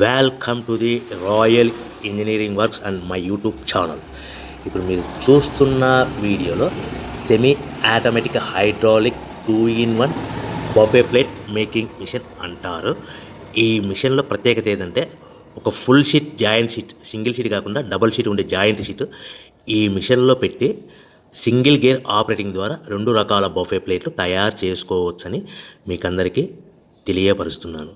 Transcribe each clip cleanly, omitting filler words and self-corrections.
Welcome to the Royal Engineering Works and my YouTube channel. ఇప్పుడు మీరు చూస్తున్న వీడియోలో semi automatic hydraulic 2-in-1 buffet plate making machine అంటారు. ఈ మిషన్లో ప్రత్యేకత ఏంటంటే ఒక full sheet joint sheet, single sheet కాకుండా డబుల్ షీట్ ఉండే జాయింట్ షీట్ ఈ మిషన్లో పెట్టి సింగిల్ గేర్ ఆపరేటింగ్ ద్వారా 2 రకాల బఫే ప్లేట్లు తయారు చేసుకోవచ్చని మీకు అందరికీ తెలియపరుస్తున్నాను.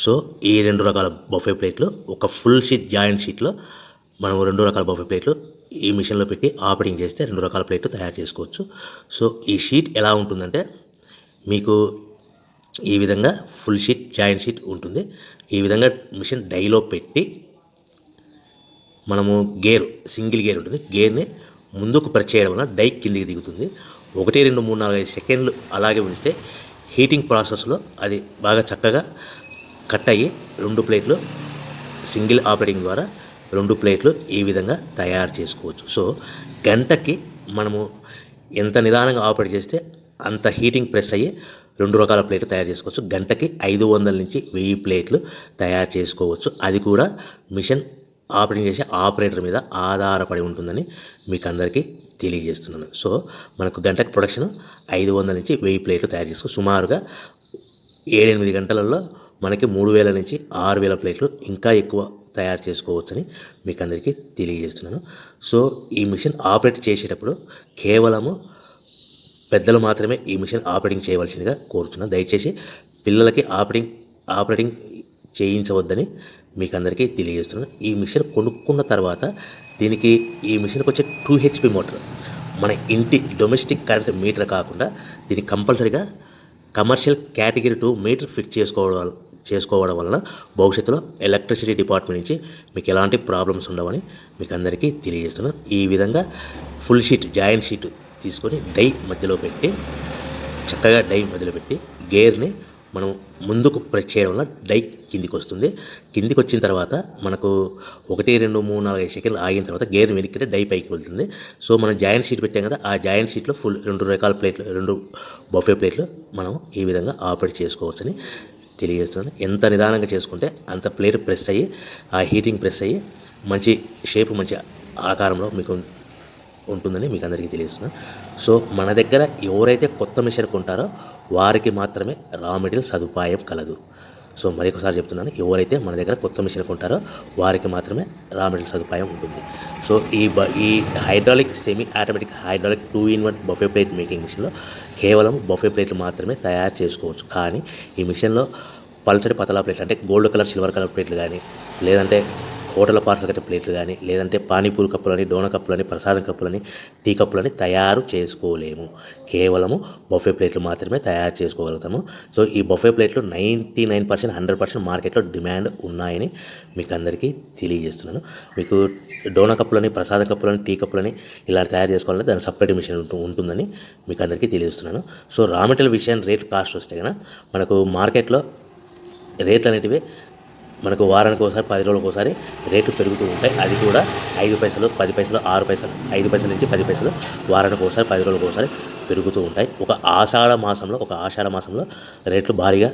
సో ఈ 2 రకాల బఫే ప్లేట్లు ఒక ఫుల్ షీట్ జాయింట్ షీట్లో మనం 2 రకాల బఫే ప్లేట్లు ఈ మిషన్లో పెట్టి ఆపరేటింగ్ చేస్తే 2 రకాల ప్లేట్లు తయారు చేసుకోవచ్చు. సో ఈ షీట్ ఎలా ఉంటుందంటే మీకు ఈ విధంగా ఫుల్ షీట్ జాయింట్ షీట్ ఉంటుంది. ఈ విధంగా మిషన్ డైలో పెట్టి మనము సింగిల్ గేర్ ఉంటుంది, గేర్ని ముందుకు ప్రెస్ చేయడం వల్ల డై కిందికి దిగుతుంది. 1, 2, 3, 4, 5 సెకండ్లు అలాగే ఉంచితే హీటింగ్ ప్రాసెస్లో అది బాగా చక్కగా కట్ అయ్యి 2 ప్లేట్లు సింగిల్ ఆపరేటింగ్ ద్వారా 2 ప్లేట్లు ఈ విధంగా తయారు చేసుకోవచ్చు. సో గంటకి మనము ఎంత నిదానంగా ఆపరేట్ చేస్తే అంత హీటింగ్ ప్రెస్ అయ్యి 2 రకాల ప్లేట్లు తయారు చేసుకోవచ్చు. గంటకి 500 నుంచి 1000 ప్లేట్లు తయారు చేసుకోవచ్చు. అది కూడా మిషన్ ఆపరేటింగ్ చేసే ఆపరేటర్ మీద ఆధారపడి ఉంటుందని మీకు అందరికీ తెలియజేస్తున్నాను. సో మనకు గంటకి ప్రొడక్షన్ 500 నుంచి 1000 ప్లేట్లు తయారు చేసుకోవచ్చు. సుమారుగా 7-8 గంటలలో మనకి 3000 నుంచి 6000 ప్లేట్లు ఇంకా ఎక్కువ తయారు చేసుకోవచ్చని మీకు అందరికీ తెలియజేస్తున్నాను. సో ఈ మిషన్ ఆపరేట్ చేసేటప్పుడు కేవలము పెద్దలు మాత్రమే ఈ మిషన్ ఆపరేటింగ్ చేయవలసిందిగా కోరుతున్నాను. దయచేసి పిల్లలకి ఆపరేటింగ్ చేయించవద్దని మీకు అందరికీ తెలియజేస్తున్నాను. ఈ మిషన్ కొనుక్కున్న తర్వాత ఈ మిషన్కి వచ్చే 2 HP మోటార్ మన ఇంటి డొమెస్టిక్ కరెంట్ మీటర్ కాకుండా దీనికి కంపల్సరీగా కమర్షియల్ కేటగిరీ 2 మీటర్ ఫిట్ చేసుకోవడం వలన భవిష్యత్తులో ఎలక్ట్రిసిటీ డిపార్ట్మెంట్ నుంచి మీకు ఎలాంటి ప్రాబ్లమ్స్ ఉండవని మీకు అందరికీ తెలియజేస్తున్నాను. ఈ విధంగా ఫుల్ షీట్ జాయింట్ షీట్ తీసుకొని చక్కగా డై మధ్యలో పెట్టి గేర్ని మనం ముందుకు ప్రెస్ చేయడం వల్ల డై కిందికి వస్తుంది. కిందికి వచ్చిన తర్వాత మనకు 1, 2, 3, 4, 5 సెకండ్లు ఆగిన తర్వాత గేర్ వెనక్కి డై పైకి వెళ్తుంది. సో మనం జాయింట్ షీట్ పెట్టాం కదా, ఆ జాయింట్ షీట్లో 2 రకాల ప్లేట్లు 2 బఫే ప్లేట్లు మనం ఈ విధంగా ఆపరేట్ చేసుకోవచ్చని తెలియజేస్తున్నాను. ఎంత నిదానంగా చేసుకుంటే అంత ప్లేట్ ప్రెస్ అయ్యి ఆ హీటింగ్ ప్రెస్ అయ్యి మంచి షేప్ మంచి ఆకారంలో మీకు ఉంటుందని మీకు అందరికీ తెలియజేస్తున్నాను. సో మన దగ్గర ఎవరైతే కొత్త మిషన్ కొంటారో వారికి మాత్రమే రా మెటీరియల్ సదుపాయం కలదు. సో మరొకసారి చెప్తున్నాను, ఎవరైతే మన దగ్గర కొత్త మిషన్ కొంటారో వారికి మాత్రమే రా మెటీరియల్ సదుపాయం ఉంటుంది. సో ఈ hydraulic semi automatic hydraulic 2-in-1 buffet plate making మిషన్లో కేవలం బఫే ప్లేట్లు మాత్రమే తయారు చేసుకోవచ్చు. కానీ ఈ మిషన్లో పల్చడి పతలా ప్లేట్లు అంటే గోల్డ్ కలర్ సిల్వర్ కలర్ ప్లేట్లు కానీ, లేదంటే హోటల్ పార్సల్ కట్టే ప్లేట్లు కానీ, లేదంటే పానీపూరి కప్పులని, డోనా కప్పులని, ప్రసాదం కప్పులని, టీ కప్పులని తయారు చేసుకోలేము. కేవలము బఫే ప్లేట్లు మాత్రమే తయారు చేసుకోగలుగుతాము. సో ఈ బఫే ప్లేట్లు 99%, 100% మార్కెట్లో డిమాండ్ ఉన్నాయని మీకు అందరికీ తెలియజేస్తున్నాను. మీకు డోనా కప్పులని, ప్రసాదం కప్పులని, టీ కప్పులని ఇలా తయారు చేసుకోవాలంటే దాని సపరేట్ మిషన్ ఉంటుందని మీకు అందరికీ తెలియజేస్తున్నాను. సో రా మెటీరియల్ విషయం రేట్ కాస్ట్ వస్తే కనుక మనకు మార్కెట్లో రేట్లు అనేటివి మనకు వారానికి ఒకసారి 10 రోజులకు ఒకసారి రేట్లు పెరుగుతూ ఉంటాయి. అది కూడా 5 పైసలు, 10 పైసలు, 6 పైసలు, 5 పైసల నుంచి 10 పైసలు వారానికి ఒకసారి 10 రోజులకు ఒకసారి పెరుగుతూ ఉంటాయి. ఒక ఆషాఢ మాసంలో రేట్లు భారీగా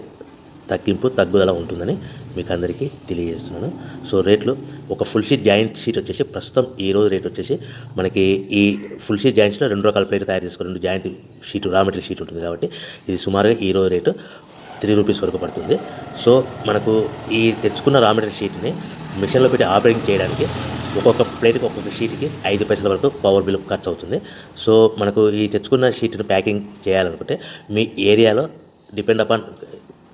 తగ్గుదల ఉంటుందని మీకు అందరికీ తెలియజేస్తున్నాను. సో రేట్లు ఒక ఫుల్ షీట్ జాయింట్ షీట్ వచ్చేసి ప్రస్తుతం ఈరోజు రేట్ వచ్చేసి మనకి ఈ ఫుల్ షీట్ జాయింట్ షీట్లో 2 రకాల ప్లేట్లు తయారు చేసుకుని 2 joint sheet raw material sheet ఉంటుంది కాబట్టి ఇది సుమారుగా ఈరోజు రేటు 3 రూపీస్ వరకు పడుతుంది. సో మనకు ఈ తెచ్చుకున్న రా మెటీరియల్ షీట్ని మిషన్లో పెట్టి ఆపరేటింగ్ చేయడానికి ఒక్కొక్క ప్లేట్కి ఒక్కొక్క షీట్కి 5 పైసల వరకు పవర్ బిల్ ఖర్చు అవుతుంది. సో మనకు ఈ తెచ్చుకున్న షీట్ని ప్యాకింగ్ చేయాలనుకుంటే మీ ఏరియాలో డిపెండ్ అపాన్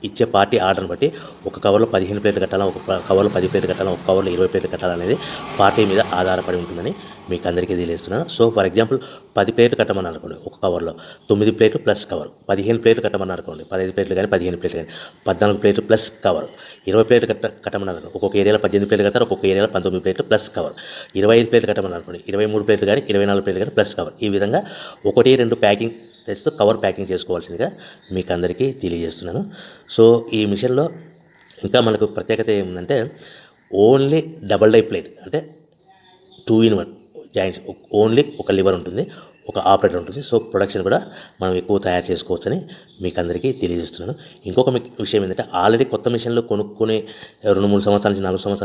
ఇచ్చే పార్టీ ఆర్డర్ని బట్టి ఒక కవర్లో 15 ప్లేట్లు కట్టాలా, ఒక కవర్లో 10 ప్లేట్లు కట్టాలా, ఒక కవర్లో 20 ప్లేట్లు కట్టాలనేది పార్టీ మీద ఆధారపడి ఉంటుందని మీకు అందరికీ తెలియజేస్తున్నాను. సో ఫర్ ఎగ్జాంపుల్ 10 ప్లేట్లు కట్టమని అనుకోండి, ఒక కవర్లో 9 ప్లేట్లు ప్లస్ కవర్. 15 ప్లేట్లు కట్టమని అనుకోండి, 15 ప్లేట్లు కానీ 15 ప్లేట్లు కానీ 14 ప్లేట్లు ప్లస్ కవర్. 20 ప్లేట్లు కట్టమని అనుకోండి, ఒక్కొక్క ఏరియాలో 18 ప్లేట్లు కట్టారు, ఒక్కొక్క ఏరియాలో 19 ప్లేట్లు ప్లస్ కవర్. 25 ప్లేట్లు కట్టమని అనుకోండి, 23 ప్లేట్లు కానీ 24 ప్లేట్లు కానీ ప్లస్ కవర్. ఈ విధంగా 1-2 ప్యాకింగ్ తెస్తూ కవర్ ప్యాకింగ్ చేసుకోవాల్సిందిగా మీకు అందరికీ తెలియజేస్తున్నాను. సో ఈ మిషన్లో ఇంకా మనకు ప్రత్యేకత ఏముందంటే ఓన్లీ డబల్ డై ప్లేట్ అంటే 2-in-1 జాయింట్స్, ఓన్లీ ఒక లివర్ ఉంటుంది, ఒక ఆపరేటర్ ఉంటుంది. సో ప్రొడక్షన్ కూడా మనం ఎక్కువ తయారు చేసుకోవచ్చని మీకు అందరికీ తెలియజేస్తున్నాను. ఇంకొక విషయం ఏంటంటే ఆల్రెడీ కొత్త మిషన్లు కొనుక్కునే 2-3 సంవత్సరాల నుంచి 4 సంవత్సరాల